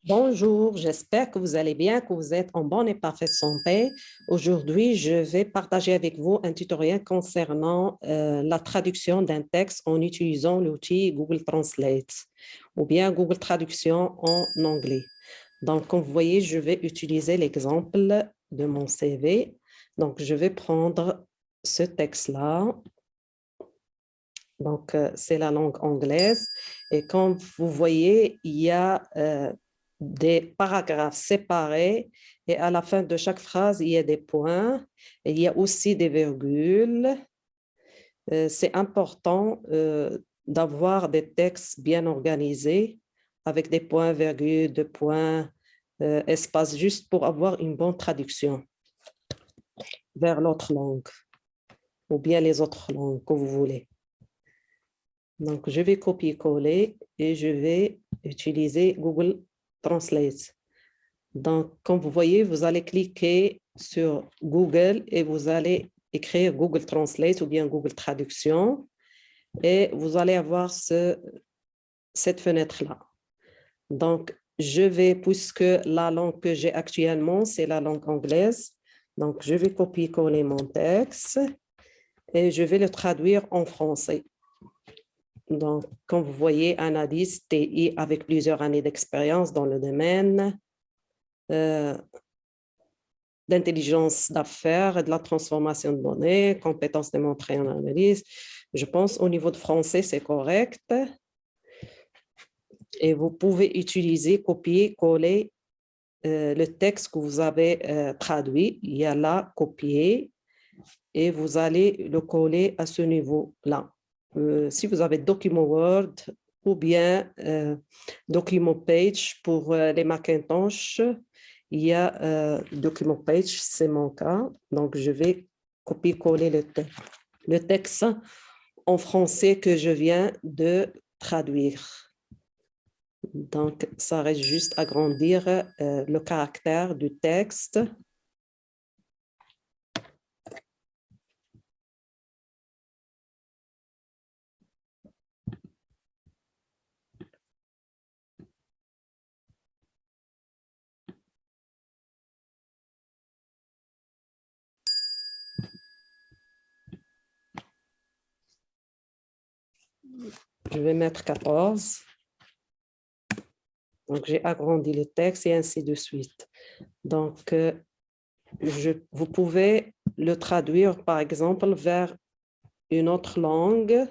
Bonjour, j'espère que vous allez bien, que vous êtes en bonne et parfaite santé. Aujourd'hui, je vais partager avec vous un tutoriel concernant la traduction d'un texte en utilisant l'outil Google Translate ou bien Google Traduction en anglais. Donc, comme vous voyez, je vais utiliser l'exemple de mon CV. Donc, je vais prendre ce texte-là. Donc, c'est la langue anglaise. Et comme vous voyez, il y a des paragraphes séparés et à la fin de chaque phrase, il y a des points. Et il y a aussi des virgules. C'est important d'avoir des textes bien organisés avec des points, virgules, deux points, espace, juste pour avoir une bonne traduction vers l'autre langue ou bien les autres langues que vous voulez. Donc, je vais copier-coller et je vais utiliser Google Translate. Donc, comme vous voyez, vous allez cliquer sur Google et vous allez écrire Google Translate ou bien Google Traduction et vous allez avoir cette fenêtre-là. Donc, je vais, puisque la langue que j'ai actuellement, c'est la langue anglaise, donc je vais copier-coller mon texte et je vais le traduire en français. Donc, comme vous voyez, analyste TI avec plusieurs années d'expérience dans le domaine d'intelligence d'affaires et de la transformation de données, compétences démontrées en analyse. Je pense au niveau de français, c'est correct. Et vous pouvez utiliser, copier, coller le texte que vous avez traduit. Il y a là, copier, et vous allez le coller à ce niveau-là. Si vous avez document Word ou bien document Page pour les Macintosh, il y a document Page, c'est mon cas. Donc, je vais copier-coller le texte en français que je viens de traduire. Donc, ça reste juste agrandir le caractère du texte. Je vais mettre 14. Donc, j'ai agrandi le texte et ainsi de suite. Donc, vous pouvez le traduire, par exemple, vers une autre langue.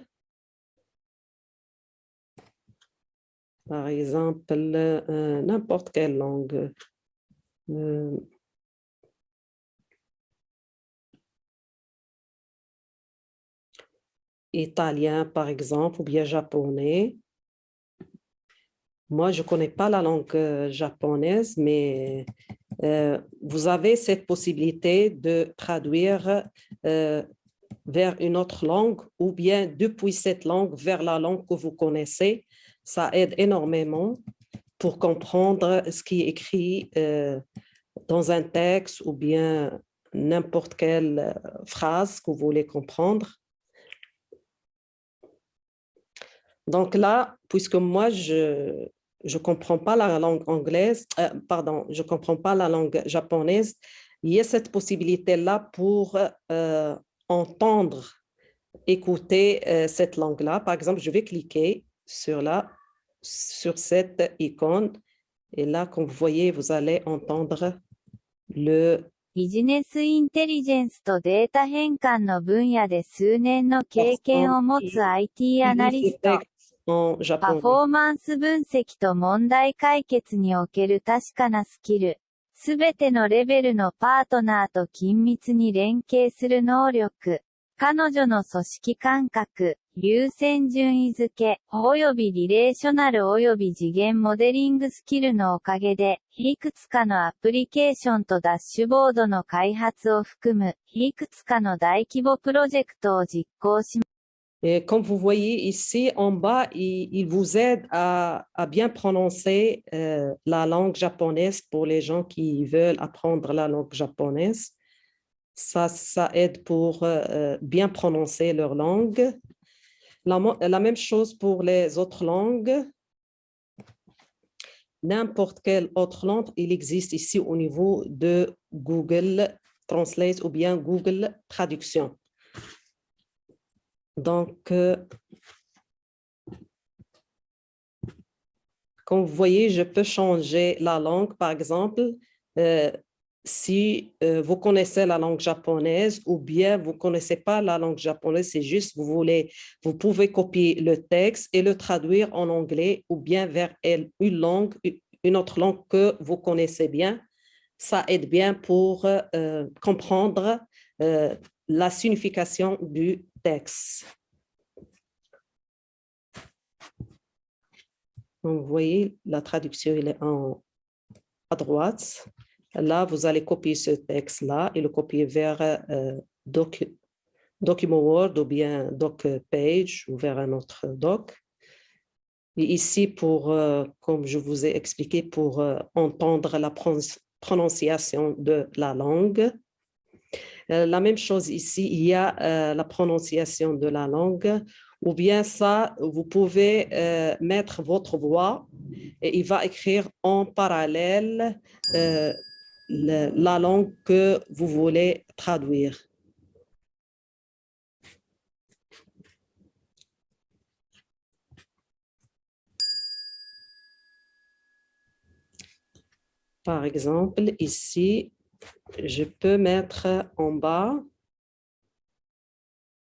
Par exemple, n'importe quelle langue. Italien, par exemple, ou bien japonais. Moi, je ne connais pas la langue japonaise, mais vous avez cette possibilité de traduire vers une autre langue ou bien depuis cette langue vers la langue que vous connaissez. Ça aide énormément pour comprendre ce qui est écrit dans un texte ou bien n'importe quelle phrase que vous voulez comprendre. Donc là, puisque moi, je ne comprends pas la langue anglaise, pardon, je ne comprends pas la langue japonaise, il y a cette possibilité-là pour entendre, écouter cette langue-là. Par exemple, je vais cliquer sur cette icône et là, comme vous voyez, vous allez entendre le ビジネスインテリジェンスとデータ変換の分野で数年の経験を持つ IT アナリスト。en パフ japonais. ォーマンス分析と問題解決における確かなスキル。すべてのレベルのパートナーと緊密に連携する能力。彼女の組織感覚、優先順位付け、およびリレーショナルおよび次元モデリングスキルのおかげで、いくつかのアプリケーションとダッシュボードの開発を含む、いくつかの大規模プロジェクトを実行します。Et comme vous voyez ici en bas, il vous aide à bien prononcer la langue japonaise pour les gens qui veulent apprendre la langue japonaise. Ça aide pour bien prononcer leur langue. La même chose pour les autres langues. n'importe quelle autre langue, il existe ici au niveau de Google Translate ou bien Google Traduction. Donc, comme vous voyez, je peux changer la langue, par exemple, si vous connaissez la langue japonaise ou bien vous ne connaissez pas la langue japonaise, c'est juste vous pouvez copier le texte et le traduire en anglais ou bien vers une autre langue que vous connaissez bien. Ça aide bien pour comprendre la signification du texte. Donc, vous voyez, la traduction, elle est à droite. Là, vous allez copier ce texte-là et le copier vers Document Word ou bien Doc Page ou vers un autre doc. Et ici, comme je vous ai expliqué, pour entendre la prononciation de la langue. La même chose ici, il y a la prononciation de la langue, ou bien ça, vous pouvez mettre votre voix et il va écrire en parallèle la langue que vous voulez traduire. Par exemple, ici, je peux mettre en bas,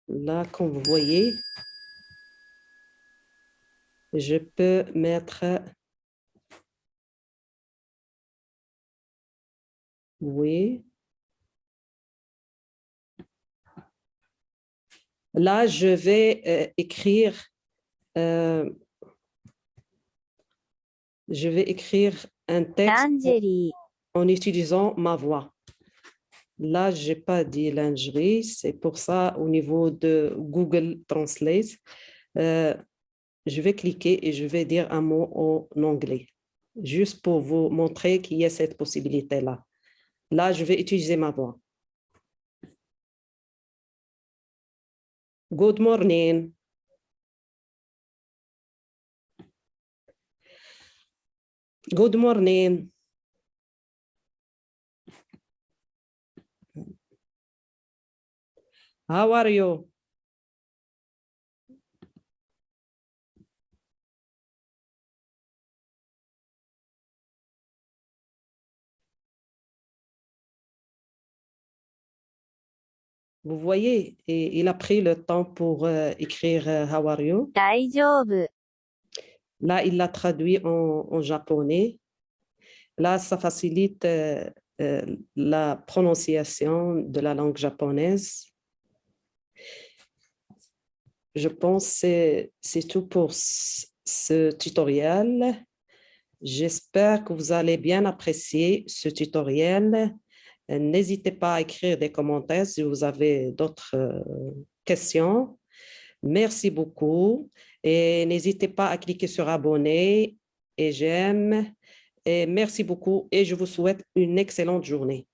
là, comme vous voyez, je peux mettre, oui. Là, je vais écrire, un texte en utilisant ma voix. Là, je n'ai pas dit lingerie, c'est pour ça au niveau de Google Translate, je vais cliquer et je vais dire un mot en anglais, juste pour vous montrer qu'il y a cette possibilité-là. Là, je vais utiliser ma voix. Good morning. Good morning. How are you? Vous voyez, et il a pris le temps pour écrire How are you? 大丈夫。 Là, il l'a traduit en japonais. Là, ça facilite la prononciation de la langue japonaise. Je pense que c'est tout pour ce tutoriel. J'espère que vous allez bien apprécier ce tutoriel. N'hésitez pas à écrire des commentaires si vous avez d'autres questions. Merci beaucoup et n'hésitez pas à cliquer sur abonner et j'aime. Et merci beaucoup et je vous souhaite une excellente journée.